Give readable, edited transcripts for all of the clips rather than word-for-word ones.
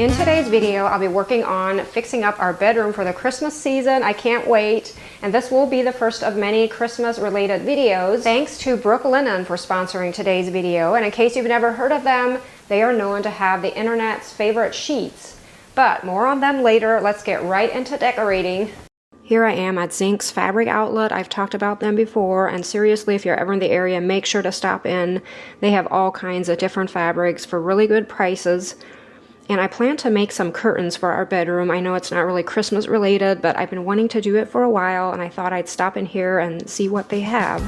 In today's video, I'll be working on fixing up our bedroom for the Christmas season. I can't wait. And this will be the first of many Christmas related videos. Thanks to Brooklinen for sponsoring today's video. And in case you've never heard of them, they are known to have the internet's favorite sheets. But more on them later. Let's get right into decorating. Here I am at Zink's fabric outlet. I've talked about them before, and seriously, if you're ever in the area, make sure to stop in. They have all kinds of different fabrics for really good prices. And I plan to make some curtains for our bedroom. I know it's not really Christmas related, but I've been wanting to do it for a while, and I thought I'd stop in here and see what they have.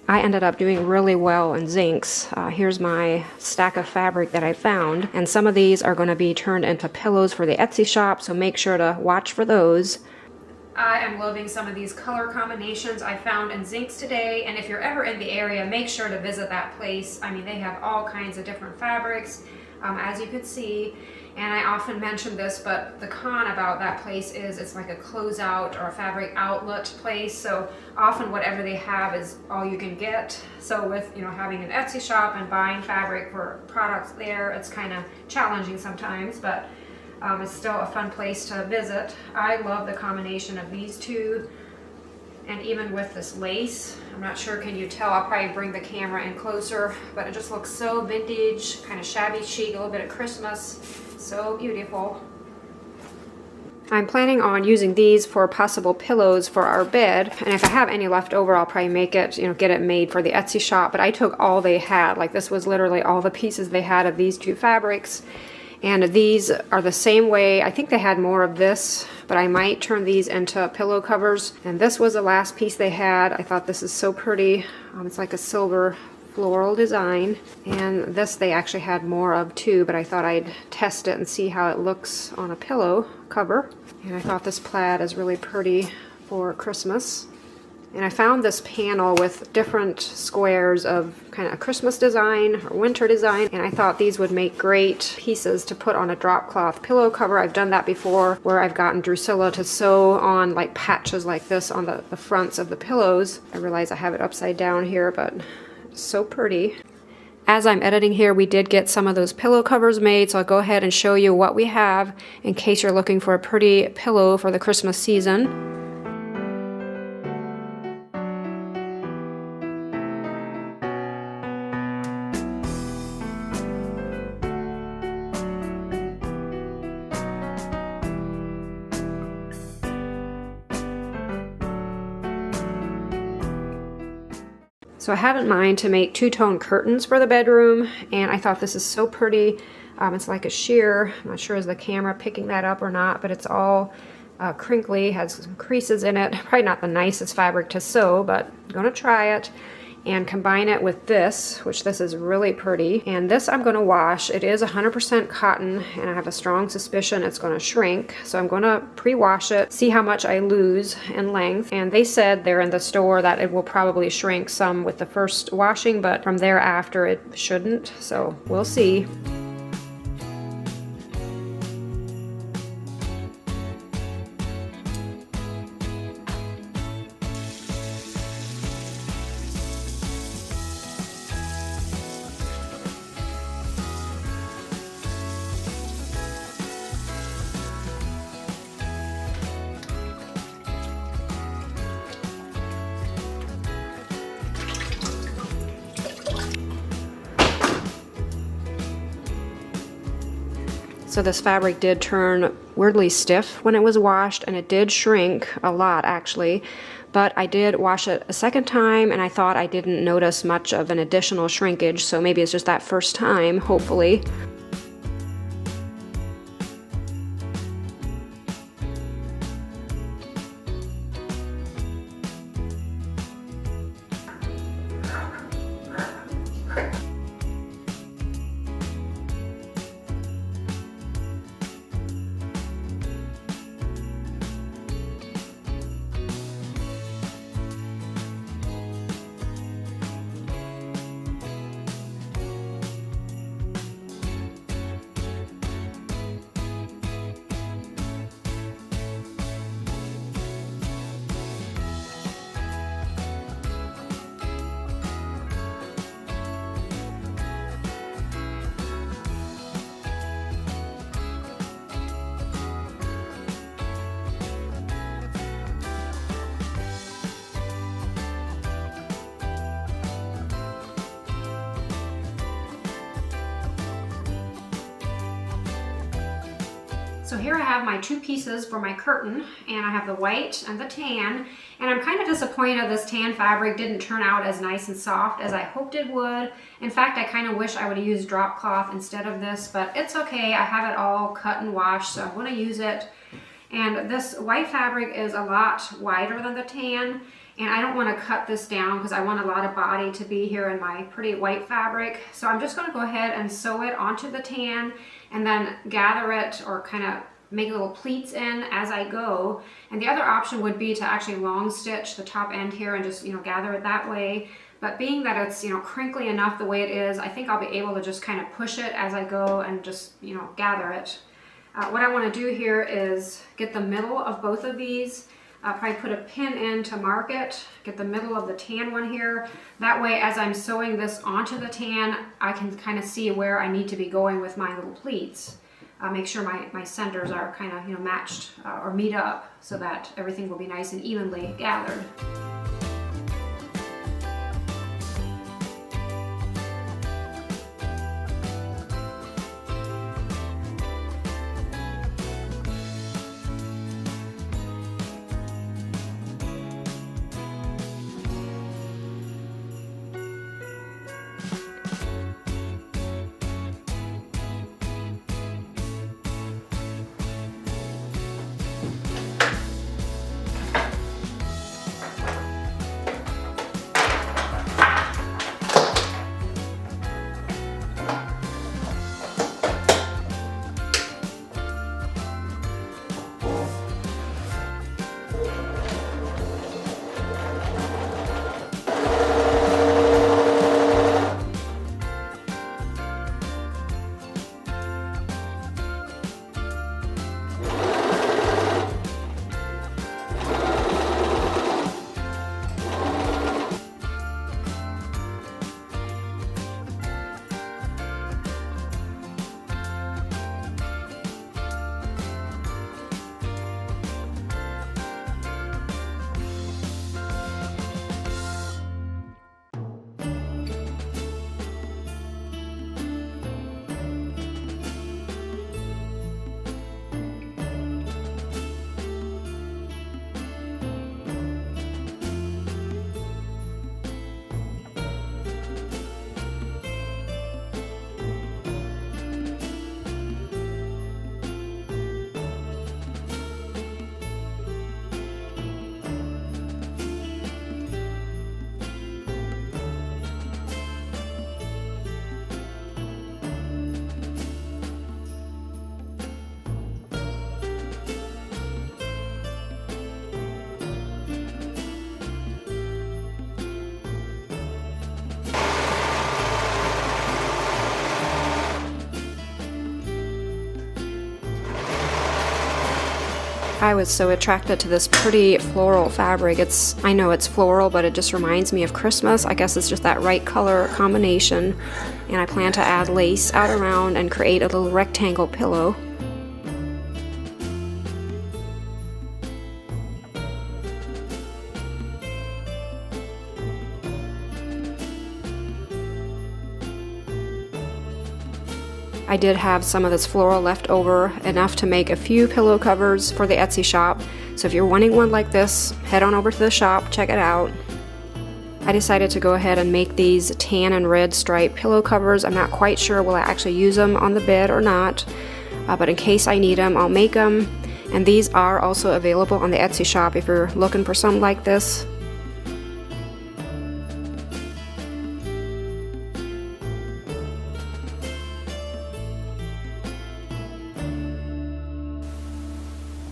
I ended up doing really well in Zink's. Here's my stack of fabric that I found, and some of these are going to be turned into pillows for the Etsy shop, so make sure to watch for those. I am loving some of these color combinations I found in Zink's today, and if you're ever in the area, make sure to visit that place. I mean, they have all kinds of different fabrics, as you could see. And I often mention this, but the con about that place is it's like a closeout or a fabric outlet place. So often whatever they have is all you can get. So with, having an Etsy shop and buying fabric for products there, it's kind of challenging sometimes, but it's still a fun place to visit. I love the combination of these two. And even with this lace, I'm not sure, can you tell? I'll probably bring the camera in closer, but it just looks so vintage, kind of shabby chic, a little bit of Christmas. So beautiful. I'm planning on using these for possible pillows for our bed, and if I have any left over, I'll probably make it, get it made for the Etsy shop. But I took all they had. Like, this was literally all the pieces they had of these two fabrics. And these are the same way. I think they had more of this, but I might turn these into pillow covers. And this was the last piece they had. I thought this is so pretty. It's like a silver floral design. And this they actually had more of too, but I thought I'd test it and see how it looks on a pillow cover. And I thought this plaid is really pretty for Christmas. And I found this panel with different squares of kind of a Christmas design or winter design, and I thought these would make great pieces to put on a drop cloth pillow cover. I've done that before, where I've gotten Drusilla to sew on like patches like this on the fronts of the pillows. I realize I have it upside down here, but it's so pretty. As I'm editing here, we did get some of those pillow covers made, so I'll go ahead and show you what we have in case you're looking for a pretty pillow for the Christmas season. So I have in mind to make two-tone curtains for the bedroom, and I thought this is so pretty. It's like a sheer. I'm not sure is the camera picking that up or not, but it's all crinkly, has some creases in it. Probably not the nicest fabric to sew, but I'm gonna try it and combine it with this, which this is really pretty. And this I'm gonna wash. It is 100% cotton, and I have a strong suspicion it's gonna shrink. So I'm gonna pre-wash it, see how much I lose in length. And they said there in the store that it will probably shrink some with the first washing, but from thereafter it shouldn't. So we'll see. So this fabric did turn weirdly stiff when it was washed, and it did shrink a lot actually, but I did wash it a second time and I thought I didn't notice much of an additional shrinkage, so maybe it's just that first time, hopefully. So here I have my two pieces for my curtain, and I have the white and the tan, and I'm kind of disappointed this tan fabric didn't turn out as nice and soft as I hoped it would. In fact, I kind of wish I would have used drop cloth instead of this, but it's okay. I have it all cut and washed, so I'm going to use it. And this white fabric is a lot wider than the tan, and I don't want to cut this down because I want a lot of body to be here in my pretty white fabric. So I'm just going to go ahead and sew it onto the tan and then gather it or kind of make little pleats in as I go. And the other option would be to actually long stitch the top end here and just, gather it that way. But being that it's, crinkly enough the way it is, I think I'll be able to just kind of push it as I go and just, gather it. What I want to do here is get the middle of both of these. Probably put a pin in to mark it, get the middle of the tan one here. That way, as I'm sewing this onto the tan, I can kind of see where I need to be going with my little pleats. Make sure my centers are kind of, matched or meet up so that everything will be nice and evenly gathered. I was so attracted to this pretty floral fabric. I know it's floral, but it just reminds me of Christmas. I guess it's just that right color combination. And I plan to add lace out around and create a little rectangle pillow. I did have some of this floral left over, enough to make a few pillow covers for the Etsy shop. So if you're wanting one like this, head on over to the shop, check it out. I decided to go ahead and make these tan and red striped pillow covers. I'm not quite sure will I actually use them on the bed or not, but in case I need them, I'll make them. And these are also available on the Etsy shop if you're looking for something like this.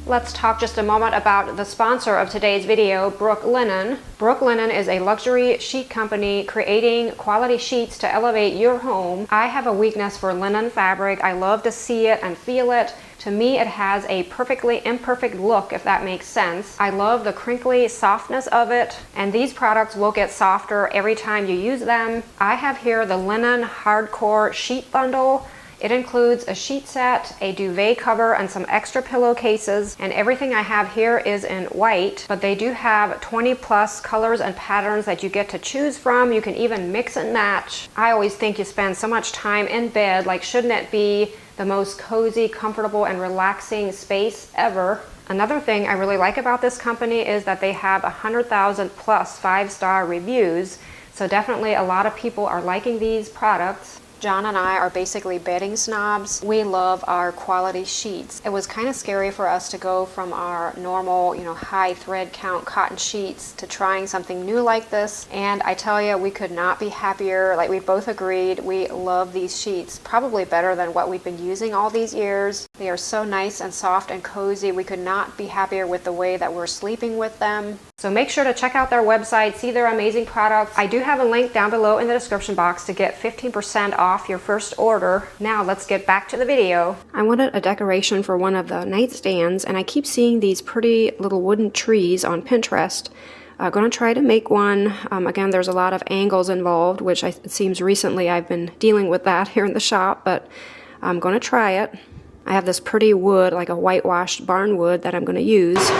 Let's talk just a moment about the sponsor of today's video, Brooklinen. Brooklinen is a luxury sheet company creating quality sheets to elevate your home. I have a weakness for linen fabric. I love to see it and feel it. To me, it has a perfectly imperfect look, if that makes sense. I love the crinkly softness of it, and these products will get softer every time you use them. I have here the Linen Hardcore Sheet Bundle. It includes a sheet set, a duvet cover, and some extra pillowcases, and everything I have here is in white, but they do have 20 plus colors and patterns that you get to choose from. You can even mix and match. I always think you spend so much time in bed, like shouldn't it be the most cozy, comfortable, and relaxing space ever. Another thing I really like about this company is that they have 100,000 plus 5-star reviews. So definitely a lot of people are liking these products. John and I are basically bedding snobs. We love our quality sheets. It was kind of scary for us to go from our normal, high thread count cotton sheets to trying something new like this. And I tell you, we could not be happier. Like, we both agreed, we love these sheets, probably better than what we've been using all these years. They are so nice and soft and cozy. We could not be happier with the way that we're sleeping with them. So make sure to check out their website, see their amazing products. I do have a link down below in the description box to get 15% off your first order. Now let's get back to the video. I wanted a decoration for one of the nightstands, and I keep seeing these pretty little wooden trees on Pinterest. I'm going to try to make one. Again, there's a lot of angles involved, which it seems recently I've been dealing with that here in the shop, but I'm going to try it. I have this pretty wood, like a whitewashed barn wood, that I'm going to use.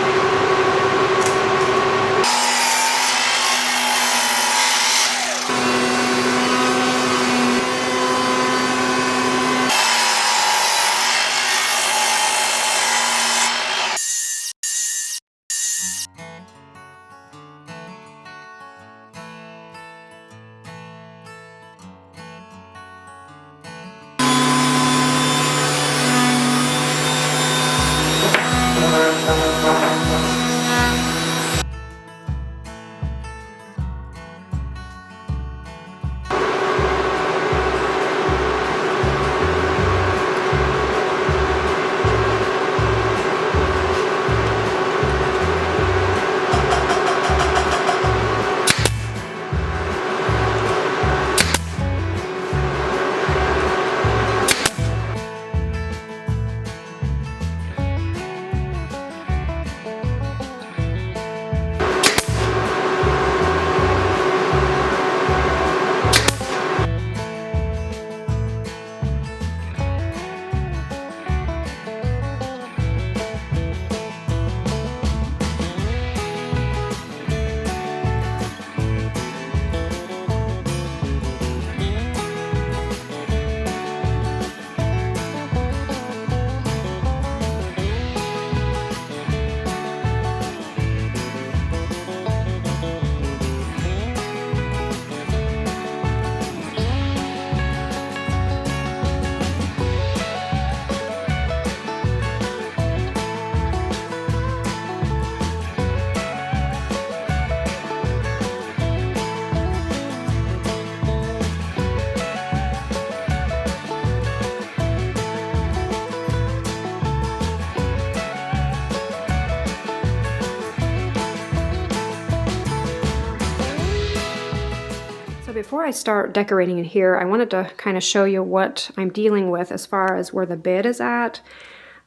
Before I start decorating in here, I wanted to kind of show you what I'm dealing with as far as where the bed is at.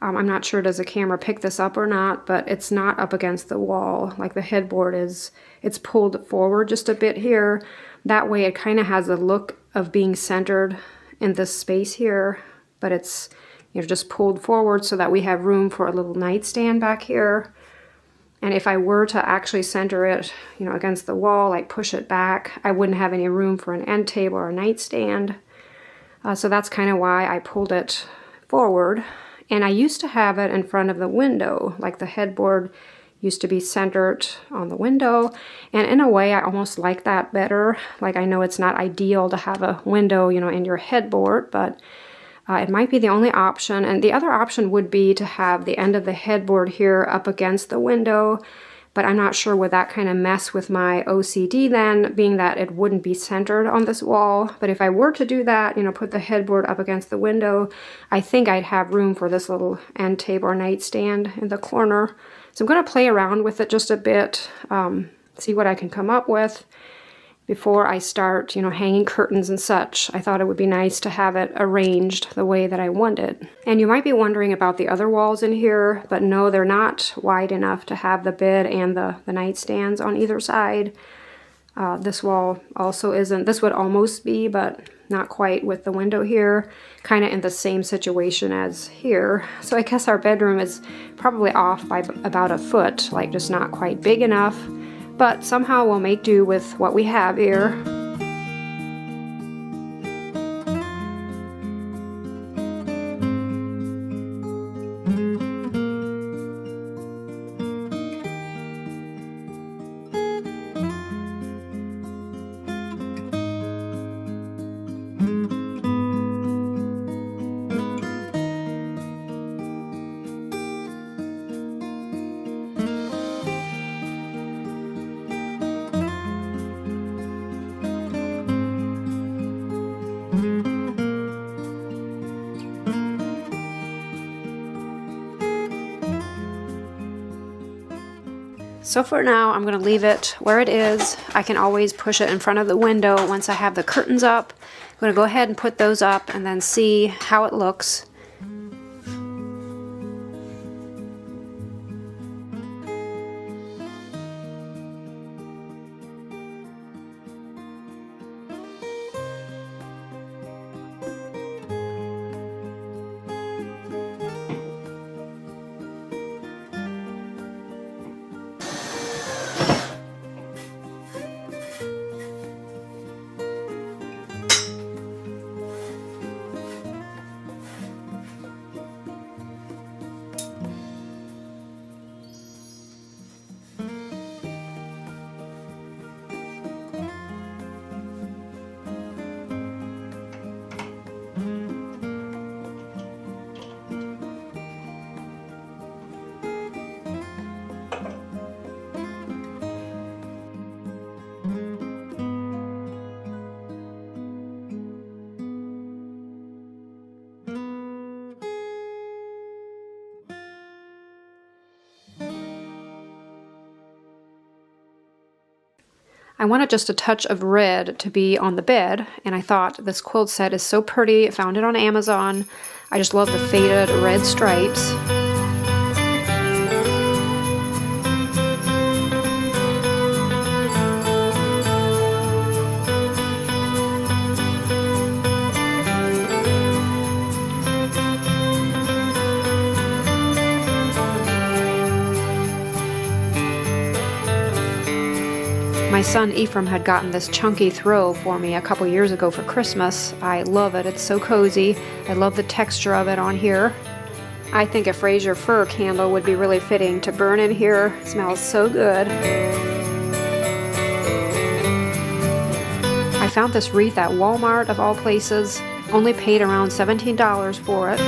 I'm not sure, does the camera pick this up or not, but it's not up against the wall. Like, the headboard it's pulled forward just a bit here. That way it kind of has a look of being centered in this space here, but it's just pulled forward so that we have room for a little nightstand back here. And if I were to actually center it, against the wall, like push it back, I wouldn't have any room for an end table or a nightstand. So that's kind of why I pulled it forward. And I used to have it in front of the window, like the headboard used to be centered on the window. And in a way, I almost like that better. Like, I know it's not ideal to have a window, in your headboard, but it might be the only option. And the other option would be to have the end of the headboard here up against the window, but I'm not sure would that kind of mess with my OCD then, being that it wouldn't be centered on this wall. But if I were to do that, put the headboard up against the window, I think I'd have room for this little end table or nightstand in the corner. So I'm going to play around with it just a bit, see what I can come up with before I start, hanging curtains and such. I thought it would be nice to have it arranged the way that I want it. And you might be wondering about the other walls in here, but no, they're not wide enough to have the bed and the nightstands on either side. This wall also isn't. This would almost be, but not quite, with the window here, kind of in the same situation as here. So I guess our bedroom is probably off by about a foot, like just not quite big enough. But somehow we'll make do with what we have here. So for now, I'm going to leave it where it is. I can always push it in front of the window once I have the curtains up. I'm going to go ahead and put those up and then see how it looks. I wanted just a touch of red to be on the bed, and I thought this quilt set is so pretty. I found it on Amazon. I just love the faded red stripes. My son Ephraim had gotten this chunky throw for me a couple years ago for Christmas. I love it. It's so cozy. I love the texture of it on here. I think a Fraser fir candle would be really fitting to burn in here. It smells so good. I found this wreath at Walmart of all places. Only paid around $17 for it.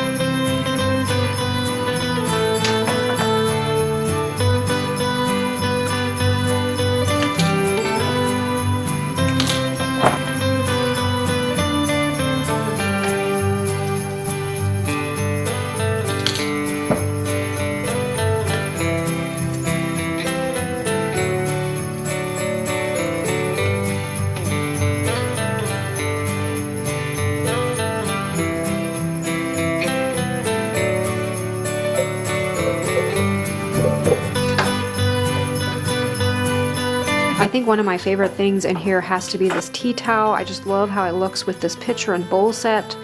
I think one of my favorite things in here has to be this tea towel. I just love how it looks with this pitcher and bowl set.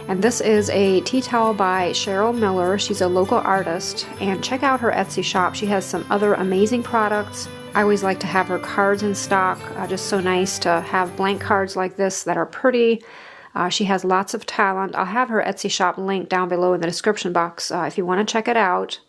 And this is a tea towel by Cheryl Miller. She's a local artist. And check out her Etsy shop. She has some other amazing products. I always like to have her cards in stock. Just so nice to have blank cards like this that are pretty. She has lots of talent. I'll have her Etsy shop linked down below in the description box if you want to check it out.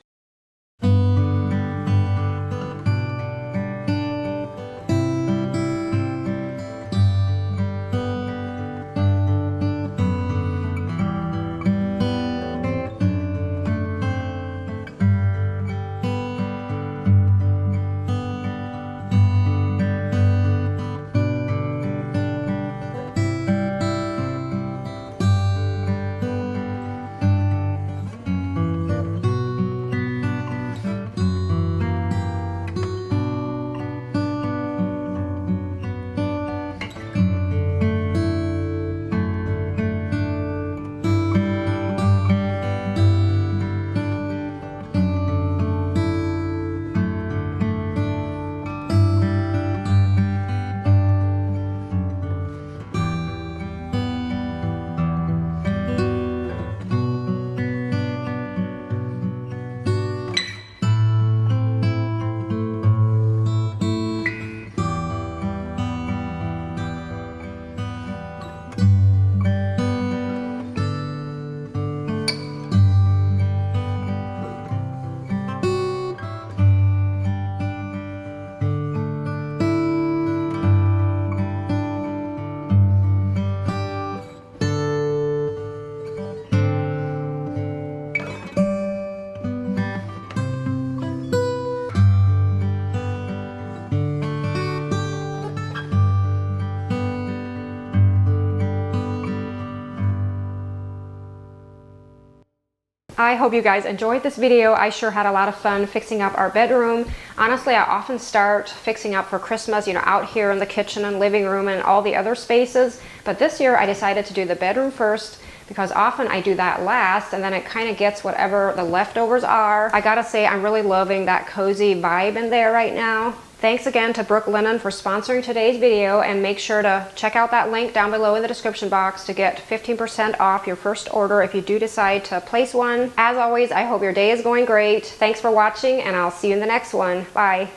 I hope you guys enjoyed this video. I sure had a lot of fun fixing up our bedroom. Honestly, I often start fixing up for Christmas, you know, out here in the kitchen and living room and all the other spaces. But this year I decided to do the bedroom first because often I do that last and then it kind of gets whatever the leftovers are. I gotta say, I'm really loving that cozy vibe in there right now. Thanks again to Brooklinen for sponsoring today's video, and make sure to check out that link down below in the description box to get 15% off your first order if you do decide to place one. As always, I hope your day is going great. Thanks for watching, and I'll see you in the next one. Bye.